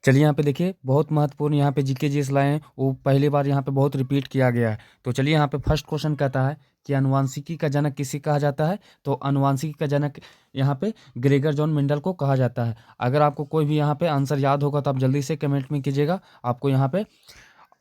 चलिए यहाँ पे देखिए, बहुत महत्वपूर्ण यहाँ पे जीके जीएस लाए हैं, वो पहली बार यहाँ पे बहुत रिपीट किया गया है। तो चलिए यहाँ पे फर्स्ट क्वेश्चन कहता है कि अनुवांशिकी का जनक किसे कहा जाता है। तो अनुवांशिकी का जनक यहाँ पे ग्रेगर जॉन मेंडल को कहा जाता है। अगर आपको कोई भी यहाँ पे आंसर याद होगा तो आप जल्दी से कमेंट में कीजिएगा आपको यहाँ पे।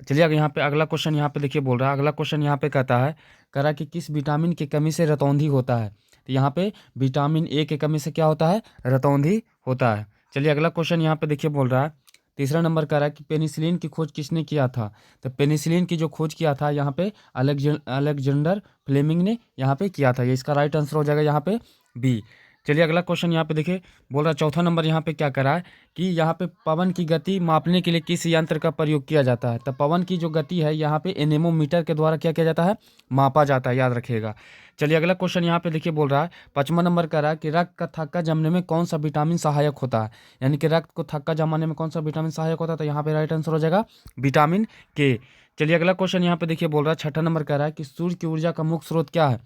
चलिए अगर यहाँ पे अगला क्वेश्चन यहाँ पे देखिए बोल रहा है, अगला क्वेश्चन यहाँ पे कहता है, कह रहा है कि किस विटामिन की कमी से रतौंधी होता है। तो यहाँ पे विटामिन ए की कमी से क्या होता है, रतौंधी होता है। चलिए अगला क्वेश्चन यहाँ पे देखिए बोल रहा है, तीसरा नंबर कह रहा है कि पेनिसिलिन की खोज किसने किया था। तो पेनिसिलिन की जो खोज किया था यहाँ पे अलेक्जेंडर फ्लेमिंग ने यहाँ पे किया था। ये इसका राइट आंसर हो जाएगा यहाँ पे बी। चलिए अगला क्वेश्चन यहाँ पे देखिए बोल रहा है, चौथा नंबर यहाँ पे क्या करा है कि यहाँ पे पवन की गति मापने के लिए किस यंत्र का प्रयोग किया जाता है। तो पवन की जो गति है यहाँ पे एनेमोमीटर के द्वारा क्या किया जाता है, मापा जाता है, याद रखिएगा। चलिए अगला क्वेश्चन यहाँ पे देखिए बोल रहा है, पाँचवा नंबर का रहा है कि रक्त का थक्का जमने में कौन सा विटामिन सहायक होता है। यानी कि रक्त को थक्का जमाने में कौन सा विटामिन सहायक होता है। तो यहाँ पे राइट आंसर हो जाएगा विटामिन के। चलिए अगला क्वेश्चन यहाँ पे देखिए बोल रहा है, छठा नंबर कह रहा है कि सूर्य की ऊर्जा का मुख्य स्रोत क्या है।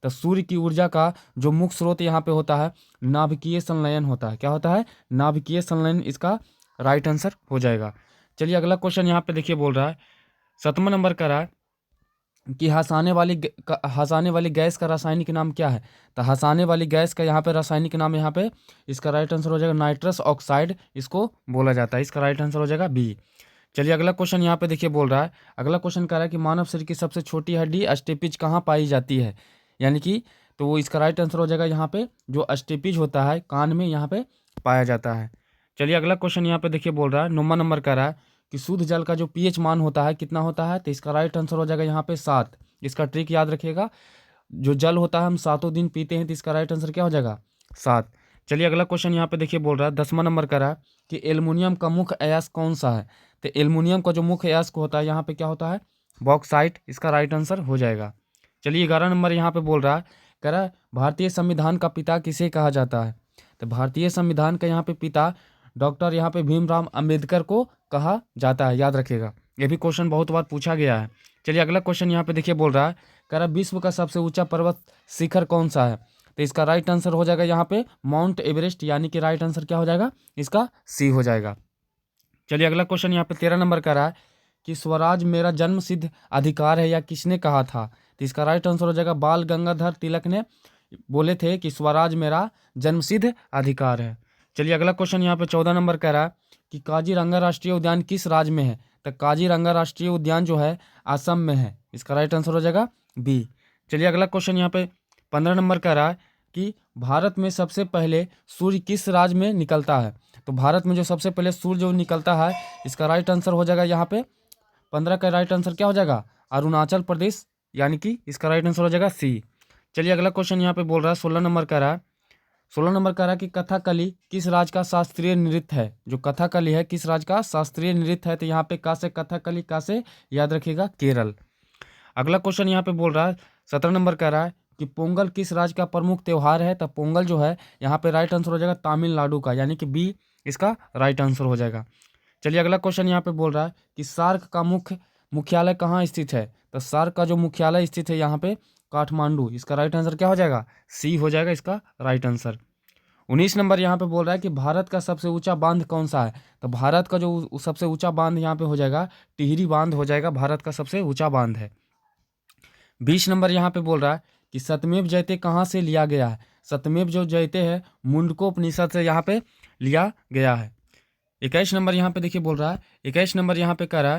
तो सूर्य की ऊर्जा का जो मुख्य स्रोत यहाँ पे होता है, नाभिकीय संलयन होता है। क्या होता है, नाभिकीय संलयन इसका राइट आंसर हो जाएगा। चलिए अगला क्वेश्चन यहाँ पे देखिए बोल रहा है, सातवां नंबर का रहा है कि हंसाने वाली गैस का रासायनिक नाम क्या है। तो हंसाने वाली गैस का यहाँ पे रासायनिक नाम यहाँ पे इसका राइट आंसर हो जाएगा नाइट्रस ऑक्साइड, इसको बोला जाता है। इसका राइट आंसर हो जाएगा बी। चलिए अगला क्वेश्चन यहाँ पे देखिए बोल रहा है, अगला क्वेश्चन कह रहा है कि मानव शरीर की सबसे छोटी हड्डी अस्टेपिज कहाँ पाई जाती है। यानी कि तो वो इसका राइट आंसर हो जाएगा यहाँ पे जो अस्टेपिज होता है कान में यहाँ पे पाया जाता है। चलिए अगला क्वेश्चन यहाँ पे देखिए बोल रहा है, 9वां नंबर का रहा है कि शुद्ध जल का जो पीएच मान होता है कितना होता है। तो इसका राइट आंसर हो जाएगा यहाँ पे 7। इसका ट्रिक याद रखिएगा, जो जल होता है हम 7 दिन पीते हैं, तो इसका राइट आंसर क्या हो जाएगा 7। चलिए अगला क्वेश्चन यहाँ पे देखिए बोल रहा है, 10वां नंबर का रहा है कि एल्युमिनियम का मुख्य अयस्क कौन सा है। तो एल्युमिनियम का जो मुख्य अयस्क होता है यहाँ पे क्या होता है, बॉक्साइट। इसका राइट आंसर हो जाएगा। चलिए 11 नंबर यहाँ पे बोल रहा है, कह रहा है भारतीय संविधान का पिता किसे कहा जाता है। तो भारतीय संविधान का यहाँ पे पिता डॉक्टर यहाँ पे भीमराव अंबेडकर को कहा जाता है, याद रखिएगा। ये भी क्वेश्चन बहुत बार पूछा गया है। चलिए अगला क्वेश्चन यहाँ पे देखिए बोल रहा है, कह रहा विश्व का सबसे ऊंचा पर्वत शिखर कौन सा है। तो इसका राइट आंसर हो जाएगा यहाँ पे माउंट एवरेस्ट, यानी कि राइट आंसर क्या हो जाएगा, इसका सी हो जाएगा। चलिए अगला क्वेश्चन यहाँ पे 13 नंबर का रहा है कि स्वराज मेरा जन्म सिद्ध अधिकार है या किसने कहा था। तो इसका राइट आंसर हो जाएगा बाल गंगाधर तिलक ने बोले थे कि स्वराज मेरा जन्म सिद्ध अधिकार है। चलिए अगला क्वेश्चन यहाँ पे 14 नंबर का रहा है कि काजीरंगा राष्ट्रीय उद्यान किस राज्य में है। तो काजीरंगा राष्ट्रीय उद्यान जो है असम में है। इसका राइट आंसर हो जाएगा बी। चलिए अगला क्वेश्चन यहाँ पे 15 नंबर का रहा है कि भारत में सबसे पहले सूर्य किस राज्य में निकलता है। तो भारत में जो सबसे पहले सूर्य जो निकलता है, इसका राइट आंसर हो जाएगा यहाँ पे 15 का राइट आंसर क्या हो जाएगा, अरुणाचल प्रदेश, यानी कि इसका राइट आंसर हो जाएगा सी। चलिए अगला क्वेश्चन यहाँ पे बोल रहा है 16 नंबर का रहा है, 16 नंबर का रहा है कि कथकली किस राज्य का शास्त्रीय नृत्य है। जो कथकली है किस राज्य का शास्त्रीय नृत्य है। तो यहाँ पे का से कथकली, का से याद रखिएगा केरल। अगला क्वेश्चन यहाँ पे बोल रहा है 17 नंबर का रहा है कि पोंगल किस राज्य का प्रमुख त्योहार है। तो पोंगल जो है यहाँ पे राइट आंसर हो जाएगा तमिलनाडु का, यानी कि बी इसका राइट आंसर हो जाएगा। चलिए अगला क्वेश्चन यहाँ पे बोल रहा है कि सार्क का मुख्यालय कहाँ स्थित है। तो सार्क का जो मुख्यालय स्थित है यहाँ पे काठमांडू। इसका राइट आंसर क्या हो जाएगा, सी हो जाएगा इसका राइट आंसर। 19 नंबर यहाँ पे बोल रहा है कि भारत का सबसे ऊंचा बांध कौन सा है। तो भारत का जो सबसे ऊंचा बांध यहाँ पे हो जाएगा टिहरी बांध हो जाएगा, भारत का सबसे ऊंचा बांध है। 20 नंबर यहाँ पे बोल रहा है कि सत्यमेव जयते कहाँ से लिया गया है। सत्यमेव जो जयते है मुंडकोपनिषद से यहाँ पे लिया गया है। 21 नंबर यहाँ पे देखिए बोल रहा है, 21 नंबर यहाँ पे कह रहा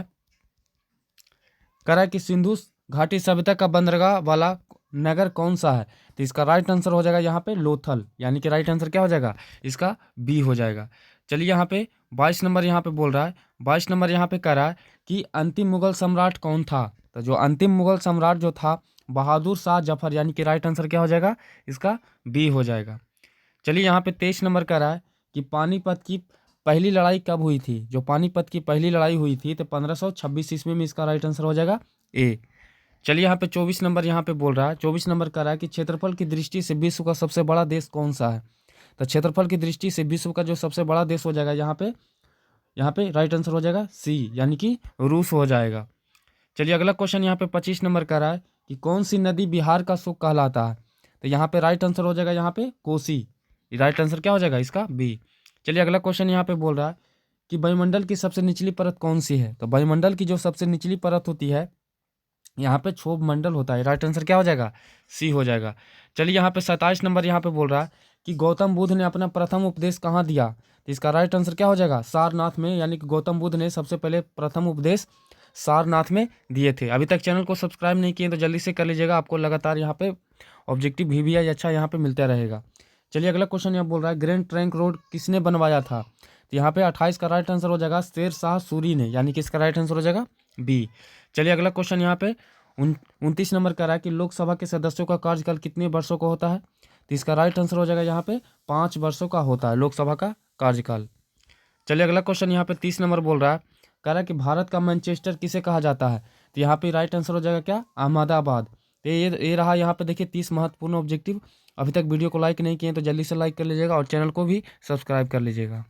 है कि सिंधु घाटी सभ्यता का बंदरगाह वाला नगर कौन सा है। तो इसका राइट आंसर हो जाएगा यहाँ पे लोथल, यानी कि राइट आंसर क्या हो जाएगा, इसका बी हो जाएगा। चलिए यहाँ पे 22 नंबर यहाँ पे बोल रहा है, 22 नंबर यहाँ पे कह रहा है कि अंतिम मुगल सम्राट कौन था। तो जो अंतिम मुगल सम्राट जो था बहादुर शाह जफर, यानी कि राइट आंसर क्या हो जाएगा, इसका बी हो जाएगा। चलिए यहाँ पे 23 नंबर कह रहा है कि पानीपत की पहली लड़ाई कब हुई थी। जो पानीपत की पहली लड़ाई हुई थी तो 1526 ईस्वी में, इसका राइट आंसर हो जाएगा ए। चलिए यहाँ पे 24 नंबर यहाँ पे बोल रहा है, 24 नंबर कह रहा है कि क्षेत्रफल की दृष्टि से विश्व का सबसे बड़ा देश कौन सा है। तो क्षेत्रफल की दृष्टि से विश्व का जो सबसे बड़ा देश हो जाएगा यहाँ पे राइट आंसर हो जाएगा सी, यानी कि रूस हो जाएगा। चलिए अगला क्वेश्चन यहाँ पे 25 नंबर कह रहा है कि कौन सी नदी बिहार का सुख कहलाता है। तो यहाँ पे राइट आंसर हो जाएगा यहाँ पे कोसी, राइट आंसर क्या हो जाएगा इसका बी। चलिए अगला क्वेश्चन यहाँ पे बोल रहा है कि वायुमंडल की सबसे निचली परत कौन सी है? तो वायुमंडल की जो सबसे निचली परत होती है, यहाँ पे क्षोभ मंडल होता है। राइट आंसर क्या हो जाएगा? सी हो जाएगा। चलिए यहाँ पे 27 नंबर यहाँ पे बोल रहा है कि गौतम बुद्ध ने अपना प्रथम उपदेश कहाँ दिया? तो इसका राइट आंसर क्या हो जाएगा? सारनाथ में, यानी कि गौतम बुद्ध ने सबसे पहले प्रथम उपदेश सारनाथ में दिए थे। अभी तक चैनल को सब्सक्राइब नहीं किए तो जल्दी से कर लीजिएगा, आपको लगातार यहाँ पे ऑब्जेक्टिव भी अच्छा यहाँ पे मिलता रहेगा। चलिए अगला क्वेश्चन यहाँ बोल रहा है ग्रैंड ट्रंक रोड किसने बनवाया था? तो यहाँ पे 28 का राइट आंसर हो जाएगा शेर शाह सूरी ने, यानी कि इसका राइट आंसर हो जाएगा बी। चलिए अगला क्वेश्चन यहाँ पे 29 नंबर का रहा है कि लोकसभा के सदस्यों का कार्यकाल कितने वर्षों का होता है? तो इसका राइट आंसर हो जाएगा यहाँ पे 5 वर्षों का होता है लोकसभा का कार्यकाल। चलिए अगला क्वेश्चन यहाँ पे 30 नंबर बोल रहा है, कह रहा है कि भारत का मैनचेस्टर किसे कहा जाता है? तो यहाँ पे राइट आंसर हो जाएगा क्या? अहमदाबाद। तो ये रहा यहाँ पे देखिए 30 महत्वपूर्ण ऑब्जेक्टिव। अभी तक वीडियो को लाइक नहीं किए तो जल्दी से लाइक कर लीजिएगा और चैनल को भी सब्सक्राइब कर लीजिएगा।